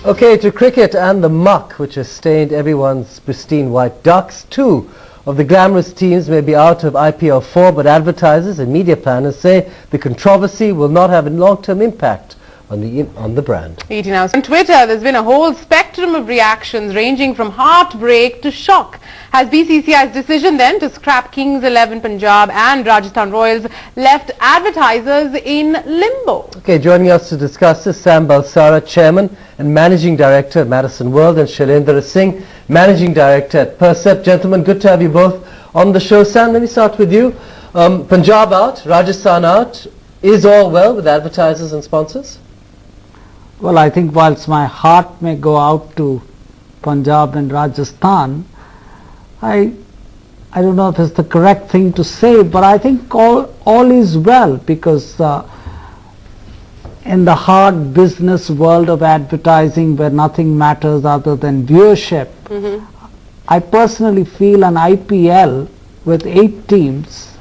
Okay, to cricket and the muck which has stained everyone's pristine white ducks. Two of the glamorous teams may be out of IPL 4, but advertisers and media planners say the controversy will not have a long-term impact on the brand. Now, on Twitter, there's been a whole spectrum of reactions ranging from heartbreak to shock. Has BCCI's decision then to scrap Kings 11 Punjab and Rajasthan Royals left advertisers in limbo? Okay, joining us to discuss this, Sam Balsara, Chairman and Managing Director at Madison World, and Shailendra Singh, Managing Director at Percept. Gentlemen, good to have you both on the show. Sam, let me start with you. Punjab out, Rajasthan out. Is all well with advertisers and sponsors? Well, I think whilst my heart may go out to Punjab and Rajasthan, I don't know if it's the correct thing to say, but I think all is well, because in the hard business world of advertising where nothing matters other than viewership, I personally feel an IPL with 8 teams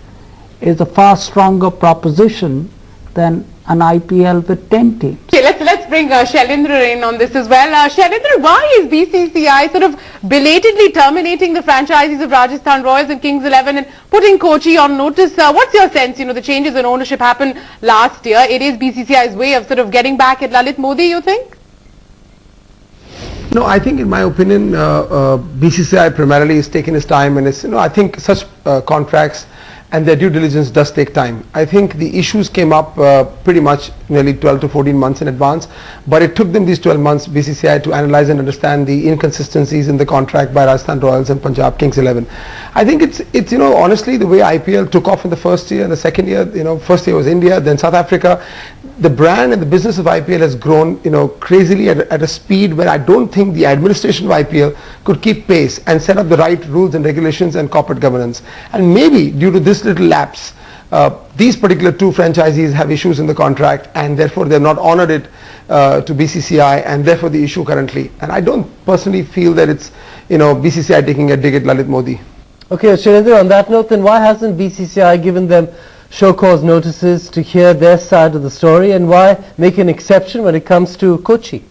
is a far stronger proposition than an IPL with 10 teams. Okay, let's bring Shailendra in on this as well. Shailendra, why is BCCI sort of belatedly terminating the franchises of Rajasthan Royals and Kings 11 and putting Kochi on notice? What's your sense? You know, the changes in ownership happened last year. It is BCCI's way of sort of getting back at Lalit Modi, you think? No, I think in my opinion, BCCI primarily is taking its time, and it's, I think such contracts and their due diligence does take time. I think the issues came up pretty much nearly 12 to 14 months in advance, but it took them these 12 months, BCCI, to analyze and understand the inconsistencies in the contract by Rajasthan Royals and Punjab Kings 11. I think it's honestly, the way IPL took off in the first year and the second year, first year was India, then South Africa. The brand and the business of IPL has grown, crazily at a speed where I don't think the administration of IPL could keep pace and set up the right rules and regulations and corporate governance. And maybe due to this little lapse, these particular 2 franchisees have issues in the contract, and therefore they have not honored it to BCCI, and therefore the issue currently. And I don't personally feel that it's, BCCI taking a dig at Lalit Modi. Okay, Shailendra, on that note, then why hasn't BCCI given them show-cause notices to hear their side of the story, and why make an exception when it comes to Kochi?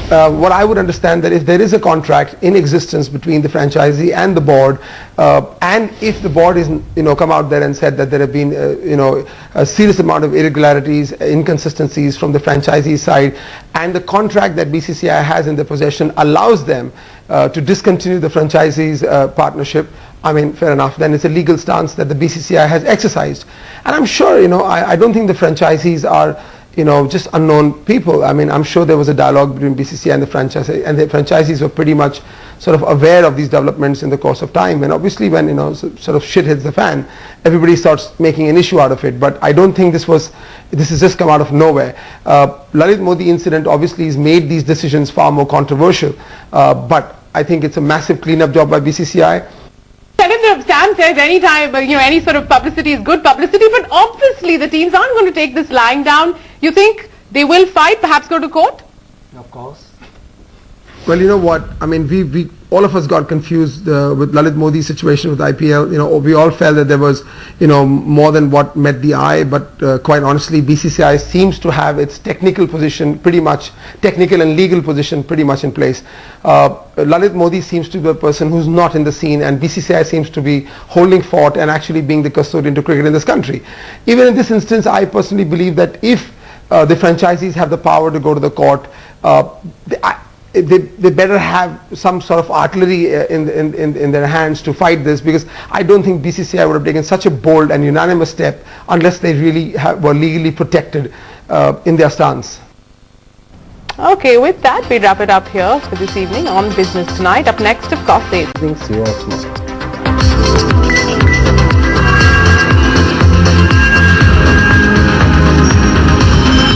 What I would understand, that if there is a contract in existence between the franchisee and the board, and if the board is, come out there and said that there have been, a serious amount of irregularities, inconsistencies from the franchisee side, and the contract that BCCI has in their possession allows them to discontinue the franchisee's partnership, I mean, fair enough, then it's a legal stance that the BCCI has exercised. And I'm sure, I don't think the franchisees are, just unknown people. I mean, I'm sure there was a dialogue between BCCI and the franchisee, and the franchisees were pretty much sort of aware of these developments in the course of time. And obviously when, sort of shit hits the fan, everybody starts making an issue out of it. But I don't think this has just come out of nowhere. Lalit Modi incident obviously has made these decisions far more controversial. But I think it's a massive cleanup job by BCCI. Sam says any sort of publicity is good publicity, but obviously the teams aren't going to take this lying down. You think they will fight, perhaps go to court? Of course. Well, you know what, I mean, we all of us got confused with Lalit Modi's situation with IPL. We all felt that there was, more than what met the eye, but quite honestly, BCCI seems to have its technical position pretty much, technical and legal position pretty much in place. Lalit Modi seems to be a person who's not in the scene, and BCCI seems to be holding fort and actually being the custodian to cricket in this country. Even in this instance, I personally believe that if the franchisees have the power to go to the court, they better have some sort of artillery in their hands to fight this, because I don't think BCCI would have taken such a bold and unanimous step unless they really were legally protected in their stance. Okay, with that, we wrap it up here for this evening on Business Tonight. Up next, of course, See you all tomorrow.